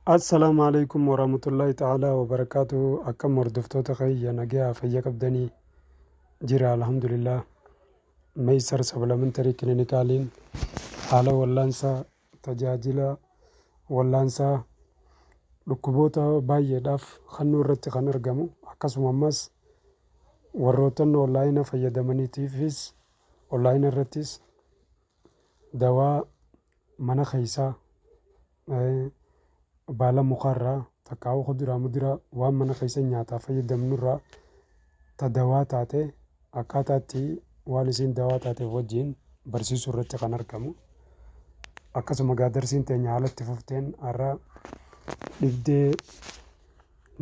السلام عليكم ورحمة الله تعالى وبركاته. أكم مردفتو تخي نجيا فيا قبدني جرا الحمد لله. ميسر سبلمنتري كلينيكالين حالة واللانسا تجاجلا واللانسا لكبوتا باي داف خنور رتي خنرجمو أكسم مس وروتن أونلاين فيا دمني تيفيس أونلاين الرتيس دواء من خيسا baala mukarraa takkaa'uu kuduraa muduraa waan mana keessa nyaataa fayyadamnurraa ta dawaa taate akkaataatti waan isiin dawaa taateef wajjin barsiisuu irratti kan argamu. Akkasuma gaadarsiin teenya haalatti fufteen har'a dhibdee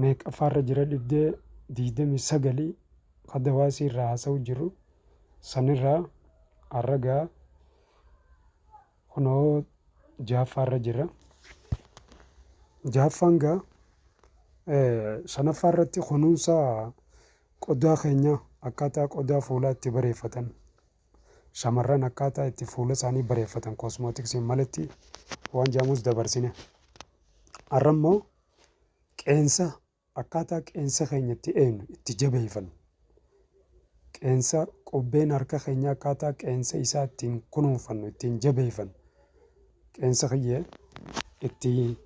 meeqaffaarra jira dhibdee 29 ka dawaa isiirraa haasa'u jiru sanirraa har'a gaa kunoo jahaffaarra jira. Jahaffanga shanaffaarratti kunuunsa qodaa keenya akkaataa qodaa fuulaa itti bareeffatan shamarran akkaataa itti fuula isaanii bareeffatan koosmootiksiin malatti waan jaamus dabarsine. Har'a immoo qeensa akkaataa qeensa keenya itti eegnu itti jabeeffannu qeensa qubbeen harka keenya akkaataa qeensa isaa ittiin kunuunfannu ittiin jabeeffannu qeensa kiyyee itti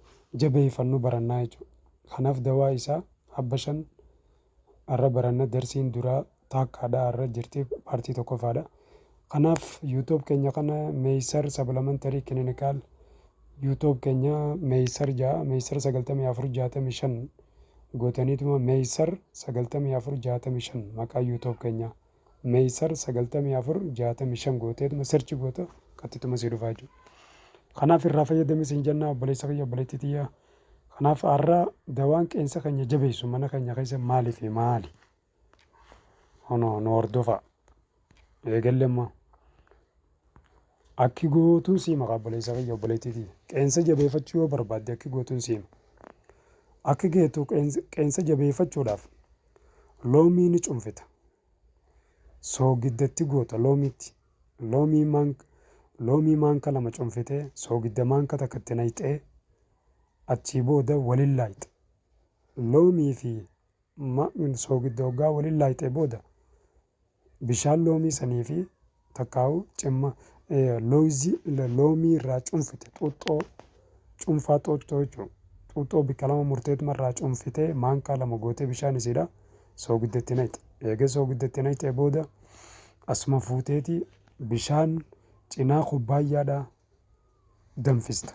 jabeeffannu barannaa jechuudha. Kanaaf dawaa isaa habbashan har'a baranna darsiin duraa taakkaadhaa har'a jirti paartii tokkoffaadha. Kanaaf yuutuub keenya kana meeysar sablamentarii kiliinikaal yuutuub keenya meeysar 9465 gootaniituma meeysar 9465 maqaa yuutuub keenya meeysar 9465 gooteetuma sirchi goota qaxxituma si dhufaa jechuudha. Kanaaf irraa fayyadame siin jennaa obboleessa kiyya obboleettii tiyya. Kanaaf har'a dawaan qeensa keenya jabeessu mana keenya keessa maalii fi maali? Nu hordofa. Eegalle immoo akki gootuun siima obboleessa kiyya obboleettii tiyya. Qeensa jabeeffachuu yoo barbaadde akki gootuun siima. Akki geetu qeensa jabeeffachuudhaaf loomii ni cunfita. Soogiddatti goota loomiitti. Loomii maanka lama cunfitee soogidda maanka takkatti naqxee achii booda waliin laayxe. Loomii fi soogidda hoggaa waliin laayxee booda bishaan loomii sanii fi takkaa'u cimma loomii irraa cunfite xuuxxoo cunfaa xooxxoo jechuudha. Xuuxxoo bikka lama murteetuma irraa cunfitee maankaa lama gootee bishaan isiidha soogiddatti naqxe. Eega soogiddatti naqxee booda asuma fuuteeti bishaan cinaa kubbaayyaadhaa danfista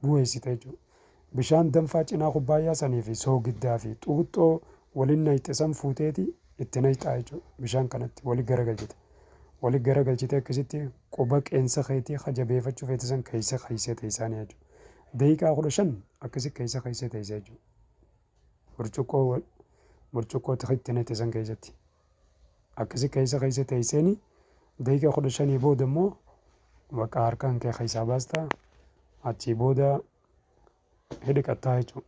bu'eessita jechuudha. Bishaan danfaa cinaa kubbaayyaa sanii fi soogiddaa fi xuuxxoo waliin naqxe san fuuteeti itti naqxaa jechuudha. Bishaan kanatti wali garagalchite. Wali garagalchite akkasitti quba qeensa keetii jabeeffachuu feete san keessa keessee teessaanii jechuudha. Daqiiqaa 15 akkasi keessa keessee teessee jechuudha. Burcuqqoo itti naqxe san keessatti akkasi keessa keessee teesseeni daqiiqaa 15 booda immoo bakka harkaan kee keessaa baastaa achii booda dhiqattaa jechuudha.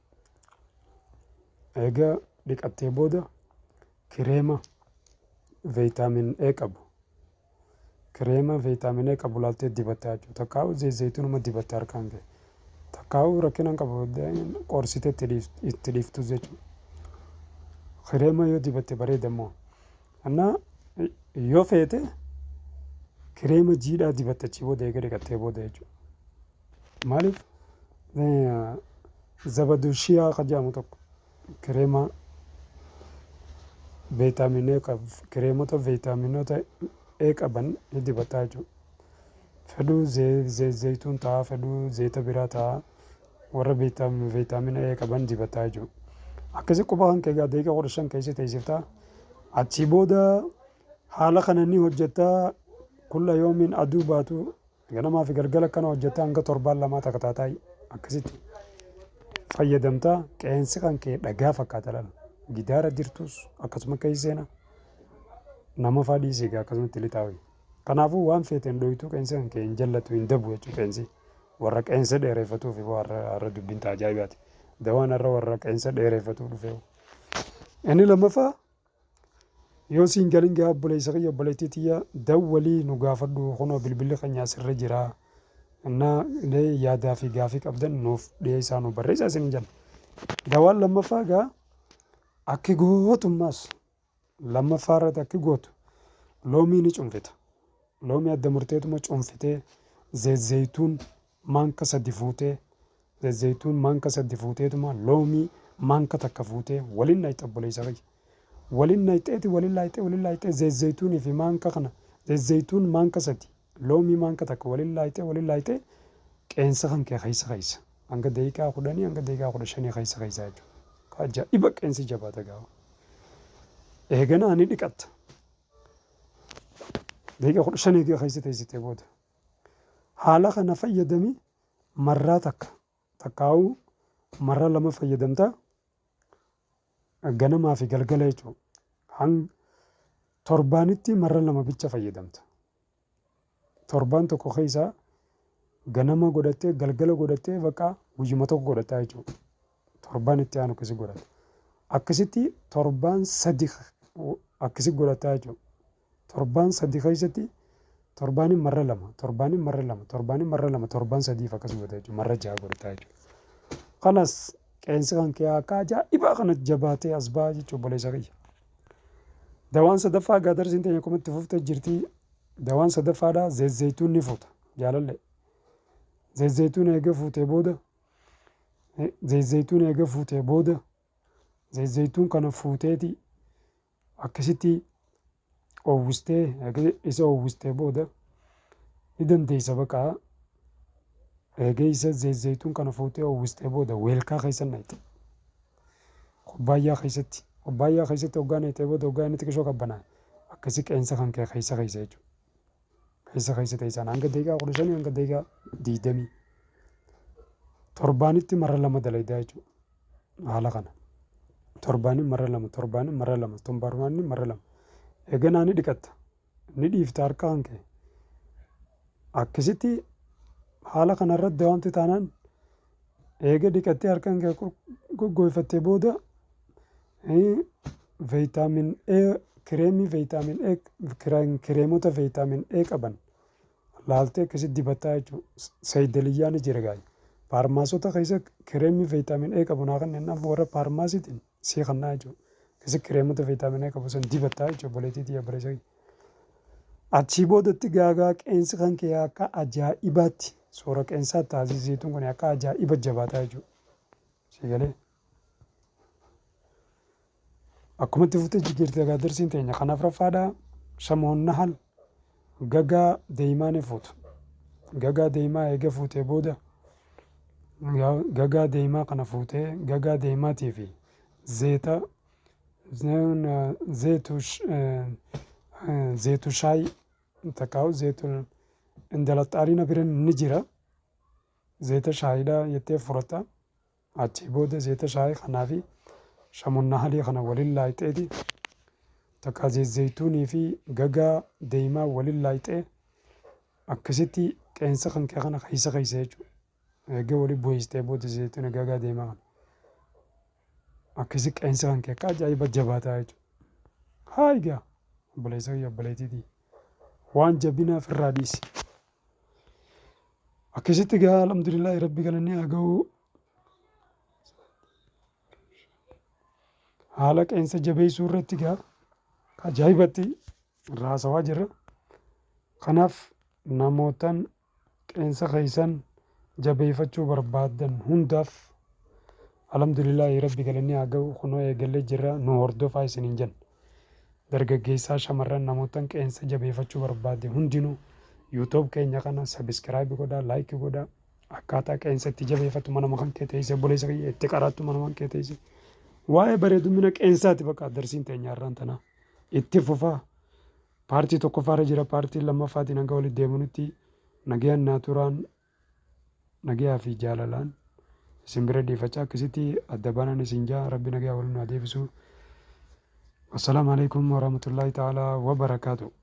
Egaa dhiqattee booda kireema veetaamin E qabu laaltee dibattaa jechuudha. Takkaa'u zayituunuma dibattee harkaan kee takkaa'u rakkina qabu qorsitee itti dhiiftus jechuudha. Kireema yoo dibatte bareeda immoo yoo feete kireema jiidhaa dibatte achii booda eega dhiqattee booda jechuudha. Maaliif zabadushiyaa ka jedhamu tokko kireema veetaaminii qabu kireemota veetaaminoota E qaban ni dibattaa jechuudha. Fedhuu zayituun ta'a fedhuu zayita biraa ta'a warra veetaamina E qaban dibattaa jechuudha. Akkasii quba kan kee daqiiqaa 15 keessa teessiftaa achii booda haala kana ni hojjettaa. Kulla yoomiin aduu baatu ganamaa fi galgala kana hojjettaa hanga 7 takkaataa akkasitti fayyadamtaa. Qeensi kan kee dhagaa fakkaata laala. Gidaara jirtus akkasuma keesseena nama faadhiisii akkasumatti lixaawi. Kanaafuu waan feeteen dhohituu qeensi kan kee hin jallatu hin dabu jechuudha. Qeensi warra qeensa dheereffatuuf warra dubbiin ajaa'ibaati. Dawaan har'a warra qeensa dheereffatuuf dhufee. Inni lammaffaa yoo siin galin gaa obboleessa kiyya obboleettii tiyya dawwalii nu gaafadhu kunoo bilbilli keenya asirra jira Innaa illee yaadaa fi gaafii qabdan nuuf dhiyeessaa nu barreessaa isin jenna. Dawaan lammaffaa egaa akki gootummaas lammaffaa irratti akki gootu loomii ni cunfita. Loomii adda murteetuma cunfitee zayituun maanka sadii fuutee zayituun maanka sadii fuuteetuma loomii maanka takka fuutee waliin nayxa obboleessa kiyya. Waliin nayxee zayituunii fi maanka kana zayituun maanka sadii loomii maanka takka waliin laayxee qeensa kan kee keessa hanga daqiiqaa 10 hanga daqiiqaa 15 keessa jechuudha. Ajaa'iba qeensi jabaata gaafa. Eeganaa ni dhiqatta. Daqiiqaa 15 keessa teessitee booda haala kana fayyadamii marraa takkaa'uu marra lama fayyadamta ganamaa fi galgala jechuudha. Torbaanitti marra lama bicha fayyadamta. Torbaan tokko keessaa ganama godhattee galgala godhattee bakka guyyuma tokko godhataa jechuudha. Torbaan itti aanu akkasii godhata. Akkasitti torbaan sadii akkasii godhataa jechuudha. Torbaan sadii keessatti torbaaniin marra lama torbaan sadiif akkas godhata jechuudha. Marra 6 godhataa jechuudha. Kanas qeensi kan kee akka ajaa'ibaa kanatti jabaatee as ba'a jechuudha obboleessa kiyya. Dawaan sadaffaa gaadarsiin teenya akkuma itti fuftee jirti. Dawaan sadaffaadhaa zayituun ni fuuta jaalallee. Zayituun eega fuutee booda zayituun kana fuuteeti akkasitti oowwistee isa oowwistee booda ni dandeessa bakka eega isa zayituun kana fuutee oowwistee booda weelkaa keessa nayte. Kubbaayyaa keessatti hoggaa naytee booda hoggaa inni xiqqishoo qabbanaa akkasii qeensa kan kee keessa jechuudha. Keessa teessaan hanga daqiiqaa 15 hanga daqiiqaa 20 torbaanitti marra lama dalaydaa jechuudha. Haala kana torbaaniin marra lama eeganaa ni dhiqatta ni dhiifta harka kan kee akkasitti haala kanarratti dawaamti taanaan eega dhiqattee harka kan kee goggoofattee booda viitaamin A kireemota viitaamin A qaban laaltee akkasitti dibattaa jechuudha. Saayidaliyyaa ni jira gaayee. Faarmaasota keessa kireemii viitaamin A qabu naa kanneen warra faarmaasiitiin sii kannaa jechuudha. Akkasitti kireemota viitaamin A qabu san dibattaa jechuudha obboleettii barreessa. Achii boodatti gaagaa qeensi kan kee akka ajaa'ibaatti soora qeensaa taasisiituun kun akka ajaa'iba jabaataa jechuudha. Siigalee. Akkuma itti fuutee jijjiirtee gaadarsiin teenya kanaaf raffaadhaa shamoon nahal gagaa deemaa ni fuutu. Gagaa deemaa eega fuutee booda gagaa deemaa kana fuutee gagaa deemaatii fi zeetu shaayii takkaa'u zeetu indalaxaaliina biraan ni jira. Zeeta shaayiidhaa jettee fudhatta. Achii booda zeeta shaayii kanaa fi shamoon nahalii kana waliin laayixeeti takka zayituunii fi gagaa deemaa waliin laayixee akkasitti qeensa kan kee kana keessa jechuudha. Egaa waliin bu'eessitee booda zayituun gagaa deemaa kana akkasii qeensa kan kee akka ajaa'iba jabaataa jechuudha. Haa egaa obboleessa kiyya obboleettiitii waan jabinaaf irraa dhiisi. Akkasitti egaa alhamdulillaahi rabbi galanni haa ga'u. Haala qeensa jabeessuu irratti egaa ajaa'ibatti raasawaa jirra. Kanaaf namootaan qeensa keessan jabeeffachuu barbaadan hundaaf alhamdulillaahi rabbi galanni haa ga'u. Kunoo eegallee jirra nu hordofaa isiniin jenna. Dargaggeessaa shamarran namootaan qeensa jabeeffachuu barbaade hundinuu yuutuub keenya kana sabiskiraayib godhaa laayikii godhaa akkaataa qeensa itti jabeeffatu manuma kan kee teessee obboleessa kiyya itti qaraattu manuma kan kee teessee waa'ee bareedumina qeensaati bakka darsiin teenya irraan tanaa itti fufaa. Paartii tokkoffaarra jira paartiin lammaffaatiin hanga walitti deemuunitti nagayaan naaturaan nagayaa fi jaalalaan isin bira dhiifachaa akkasitti adda baanaan isin jaa rabbi nagayaa waliin haa deebisu. Assalaamu alaikum warahmatullaahi ta'aalaa wa barakaatu.